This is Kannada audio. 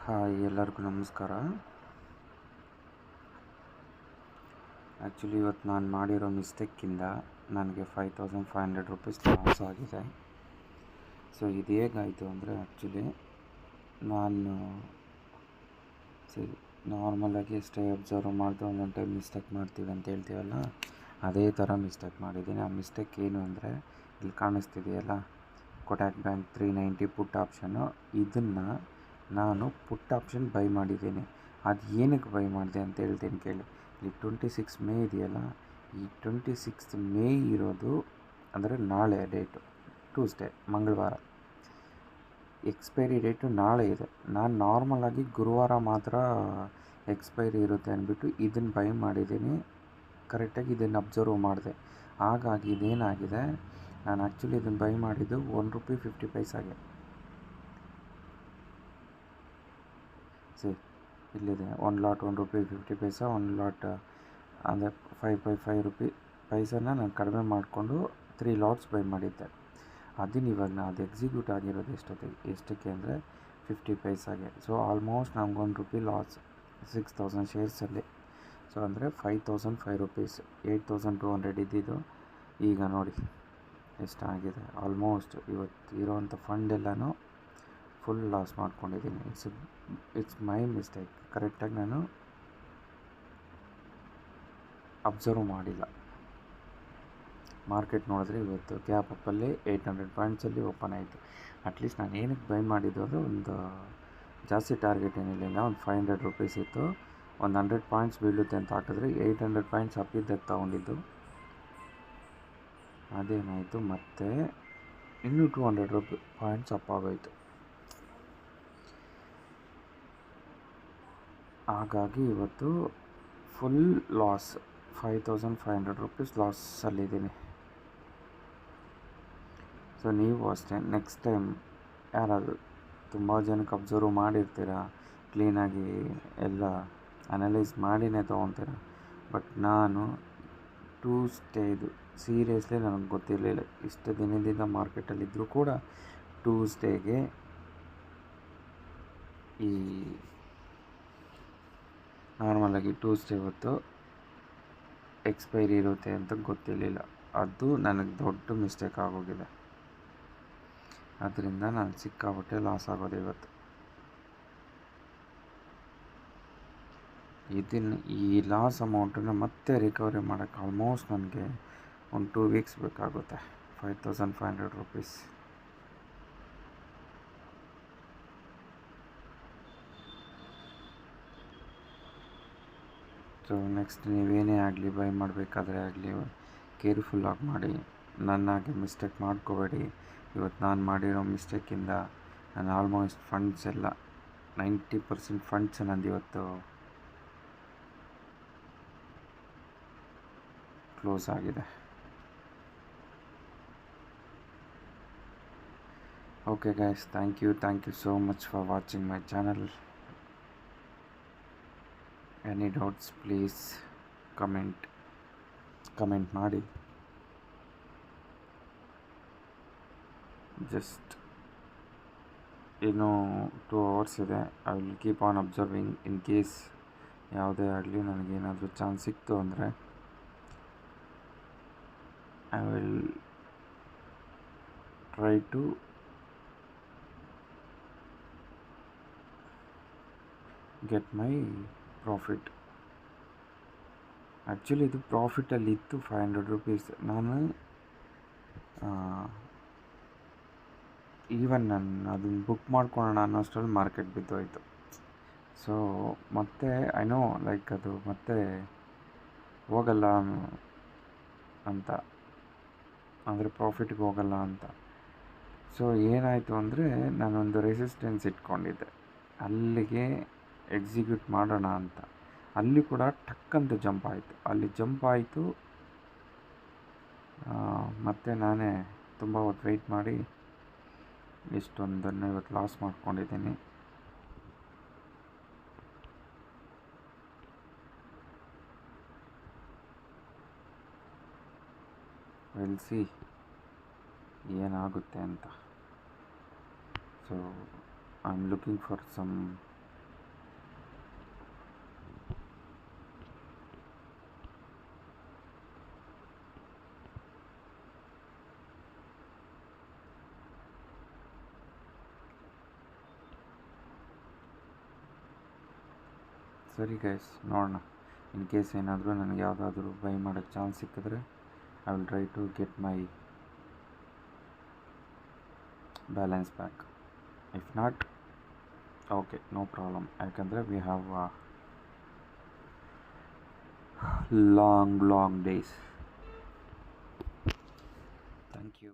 ಹಾಯ್ ಎಲ್ಲರಿಗೂ ನಮಸ್ಕಾರ. ಆ್ಯಕ್ಚುಲಿ ಇವತ್ತು ನಾನು ಮಾಡಿರೋ ಮಿಸ್ಟೇಕಿಂದ ನನಗೆ 5500 ರೂಪೀಸ್ ಲಾಸ್ ಆಗಿದೆ. ಸೊ ಇದು ಹೇಗಾಯಿತು ಅಂದರೆ ಆ್ಯಕ್ಚುಲಿ ನಾನು ನಾರ್ಮಲಾಗಿ ಎಷ್ಟೇ ಅಬ್ಸರ್ವ್ ಮಾಡಿದೆ ಒಂದೊಂದು ಟೈಮ್ ಮಿಸ್ಟೇಕ್ ಮಾಡ್ತೀವಿ ಅಂತ ಹೇಳ್ತೀವಲ್ಲ, ಅದೇ ಥರ ಮಿಸ್ಟೇಕ್ ಮಾಡಿದ್ದೀನಿ. ಆ ಮಿಸ್ಟೇಕ್ ಏನು ಅಂದರೆ ಇಲ್ಲಿ ಕಾಣಿಸ್ತಿದೆಯಲ್ಲ, ಕೊಟ್ಯಾಕ್ ಬ್ಯಾಂಕ್ 390 ಪುಟ್ ಆಪ್ಷನ್ನು, ಇದನ್ನು ನಾನು ಪುಟ್ ಆಪ್ಷನ್ ಬೈ ಮಾಡಿದ್ದೀನಿ. ಅದು ಏನಕ್ಕೆ ಬೈ ಮಾಡಿದೆ ಅಂತ ಹೇಳ್ತೀನಿ ಕೇಳಿ. ಇಲ್ಲಿ 26 ಮೇ ಇದೆಯಲ್ಲ, ಈ 26 ಮೇ ಇರೋದು ಅಂದರೆ ನಾಳೆ ಡೇಟು, ಟ್ಯೂಸ್ಡೇ ಮಂಗಳವಾರ, ಎಕ್ಸ್ಪೈರಿ ಡೇಟು ನಾಳೆ ಇದೆ. ನಾನು ನಾರ್ಮಲಾಗಿ ಗುರುವಾರ ಮಾತ್ರ ಎಕ್ಸ್ಪೈರಿ ಇರುತ್ತೆ ಅಂದ್ಬಿಟ್ಟು ಇದನ್ನು ಬೈ ಮಾಡಿದ್ದೀನಿ. ಕರೆಕ್ಟಾಗಿ ಇದನ್ನು ಅಬ್ಸರ್ವ್ ಮಾಡಿದೆ. ಹಾಗಾಗಿ ಇದೇನಾಗಿದೆ, ನಾನು ಆ್ಯಕ್ಚುಲಿ ಇದನ್ನು ಬೈ ಮಾಡಿದ್ದು ₹1.50 ಇಲ್ಲಿದೆ. ಒಂದು ಲಾಟ್ ₹1.50, ಒಂದು ಲಾಟ್ ಅಂದರೆ 5 ಪೈಸನ ನಾನು ಕಡಿಮೆ ಮಾಡಿಕೊಂಡು 3 ಲಾಟ್ಸ್ ಬೈ ಮಾಡಿದ್ದೆ. ಅದನ್ನ ಇವಾಗ ನಾನು ಅದು ಎಕ್ಸಿಕ್ಯೂಟ್ ಆಗಿರೋದು ಎಷ್ಟಕ್ಕೆ ಅಂದರೆ 50 ಪೈಸಾಗೆ. ಸೊ ಆಲ್ಮೋಸ್ಟ್ ನಮ್ಗೆ ₹1 ಲಾಸ್ 6000 ಶೇರ್ಸಲ್ಲಿ. ಸೊ ಅಂದರೆ 5005 ರೂಪೀಸ್, 8200 ಇದ್ದಿದ್ದು ಈಗ ನೋಡಿ ಎಷ್ಟಾಗಿದೆ. ಆಲ್ಮೋಸ್ಟ್ ಇವತ್ತು ಇರೋವಂಥ ಫಂಡ್ ಎಲ್ಲನೂ ಫುಲ್ ಲಾಸ್ ಮಾಡ್ಕೊಂಡಿದ್ದೀನಿ. It's my mistake. ಕರೆಕ್ಟಾಗಿ ನಾನು ಅಬ್ಸರ್ವ್ ಮಾಡಿಲ್ಲ. ಮಾರ್ಕೆಟ್ ನೋಡಿದ್ರೆ ಇವತ್ತು ಗ್ಯಾಪ್ ಅಪ್ಪಲ್ಲಿ 800 ಪಾಯಿಂಟ್ಸಲ್ಲಿ ಓಪನ್ ಆಯಿತು. ಅಟ್ಲೀಸ್ಟ್ ನಾನು ಏನಕ್ಕೆ ಬೈ ಮಾಡಿದ್ದು ಅಂದರೆ ಒಂದು ಜಾಸ್ತಿ ಟಾರ್ಗೆಟ್ ಏನಿಲ್ಲ, ಒಂದು 500 ರೂಪೀಸ್ ಇತ್ತು. ಒಂದು 100 ಪಾಯಿಂಟ್ಸ್ ಬೀಳುತ್ತೆ ಅಂತ ಹಾಕಿದ್ರೆ 800 ಪಾಯಿಂಟ್ಸ್ ಅಪ್ಪಿದ್ದಕ್ಕೆ ತೊಗೊಂಡಿದ್ದು. ಅದೇನಾಯಿತು, ಮತ್ತೆ ಇನ್ನೂ 200 ಪಾಯಿಂಟ್ಸ್ ಅಪ್ ಆಗೋಯಿತು. ಹಾಗಾಗಿ ಇವತ್ತು ಫುಲ್ ಲಾಸ್, 5500 ರೂಪೀಸ್ ಲಾಸಲ್ಲಿದ್ದೀನಿ. ಸೊ ನೀವು ಅಷ್ಟೇ ನೆಕ್ಸ್ಟ್ ಟೈಮ್ ಯಾರಾದರೂ ತುಂಬ ಜನಕ್ಕೆ ಅಬ್ಸರ್ವ್ ಮಾಡಿರ್ತೀರ, ಕ್ಲೀನಾಗಿ ಎಲ್ಲ ಅನಲೈಸ್ ಮಾಡಿನೇ ತೊಗೊತೀರ. ಬಟ್ ನಾನು ಟ್ಯೂಸ್ಡೇದು ಸೀರಿಯಸ್ಲಿ ನನಗೆ ಗೊತ್ತಿರಲಿಲ್ಲ. ಇಷ್ಟು ದಿನದಿಂದ ಮಾರ್ಕೆಟಲ್ಲಿದ್ದರೂ ಕೂಡ ಟ್ಯೂಸ್ಡೇಗೆ ಈ ನಾರ್ಮಲಾಗಿ ಟ್ಯೂಸ್ಡೇ ಹೊತ್ತು ಎಕ್ಸ್ಪೈರಿ ಇರುತ್ತೆ ಅಂತ ಗೊತ್ತಿರಲಿಲ್ಲ. ಅದು ನನಗೆ ದೊಡ್ಡ ಮಿಸ್ಟೇಕ್ ಆಗೋಗಿದೆ. ಅದರಿಂದ ನಾನು ಸಿಕ್ಕಾಪಟ್ಟೆ ಲಾಸ್ ಆಗೋದು ಇವತ್ತು. ಈ ಲಾಸ್ ಅಮೌಂಟನ್ನು ಮತ್ತೆ ರಿಕವರಿ ಮಾಡೋಕ್ಕೆ ಆಲ್ಮೋಸ್ಟ್ ನನಗೆ ಒಂದು 2 ವೀಕ್ಸ್ ಬೇಕಾಗುತ್ತೆ. 5500 ರೂಪೀಸ್. ಸೊ ನೆಕ್ಸ್ಟ್ ನೀವೇನೇ ಆಗಲಿ ಬೈ ಮಾಡಬೇಕಾದ್ರೆ ಆಗಲಿ ಕೇರ್ಫುಲ್ಲಾಗಿ ಮಾಡಿ. ನನ್ನಾಗೆ ಮಿಸ್ಟೇಕ್ ಮಾಡ್ಕೋಬೇಡಿ. ಇವತ್ತು ನಾನು ಮಾಡಿರೋ ಮಿಸ್ಟೇಕಿಂದ ನಾನು ಆಲ್ಮೋಸ್ಟ್ ಫಂಡ್ಸ್ ಎಲ್ಲ 90% ಫಂಡ್ಸ್ ನಂದು ಇವತ್ತು ಕ್ಲೋಸ್ ಆಗಿದೆ. Okay guys, thank you so much for watching my channel. Any doubts please comment ಮಾಡಿ. ಜಸ್ಟ್ ಇನ್ನೂ 2 hours ಇದೆ. I will keep on observing. In case ಯಾವುದೇ ಆಗಲಿ ನನಗೇನಾದರೂ ಚಾನ್ಸ್ ಸಿಕ್ತು ಅಂದರೆ I will try to get my profit. Actually ಇದು ಪ್ರಾಫಿಟಲ್ಲಿತ್ತು 500 ರೂಪೀಸ್. ನಾನು ಈವನ್ ನಾನು ಅದನ್ನು ಬುಕ್ ಮಾಡ್ಕೊಳ್ಳೋಣ ಅನ್ನೋಷ್ಟರಲ್ಲಿ ಮಾರ್ಕೆಟ್ ಬಿದ್ದೋಯ್ತು. ಸೊ ಮತ್ತೆ ಐ ನೋ ಲೈಕ್ ಅದು ಮತ್ತೆ ಹೋಗಲ್ಲ ಅಂತ, ಅಂದರೆ ಪ್ರಾಫಿಟ್ಗೆ ಹೋಗಲ್ಲ ಅಂತ. ಸೊ ಏನಾಯಿತು ಅಂದರೆ ನಾನೊಂದು ರೆಸಿಸ್ಟೆನ್ಸ್ ಇಟ್ಕೊಂಡಿದ್ದೆ, ಅಲ್ಲಿಗೆ ಎಕ್ಸಿಕ್ಯೂಟ್ ಮಾಡೋಣ ಅಂತ. ಅಲ್ಲಿ ಕೂಡ ಟಕ್ಕಂತ ಜಂಪ್ ಆಯಿತು. ಅಲ್ಲಿ ಜಂಪ್ ಆಯಿತು. ಮತ್ತು ನಾನೇ ತುಂಬ ಹೊತ್ತು ವೆಯ್ಟ್ ಮಾಡಿ ಇಷ್ಟೊಂದನ್ನು ಇವತ್ತು ಲಾಸ್ ಮಾಡ್ಕೊಂಡಿದ್ದೀನಿ. ವಿಲ್ ಸಿ ಏನಾಗುತ್ತೆ ಅಂತ. So I am looking for some ಸರಿ ಗೈಸ್, ನೋಡೋಣ. ಇನ್ ಕೇಸ್ ಏನಾದರೂ ನನಗೆ ಯಾವುದಾದ್ರೂ ಬೈ ಮಾಡೋಕ್ಕೆ ಚಾನ್ಸ್ ಸಿಕ್ಕಿದ್ರೆ I will try to get my balance back. If not, okay, no problem. ಯಾಕಂದರೆ we have long days. Thank you.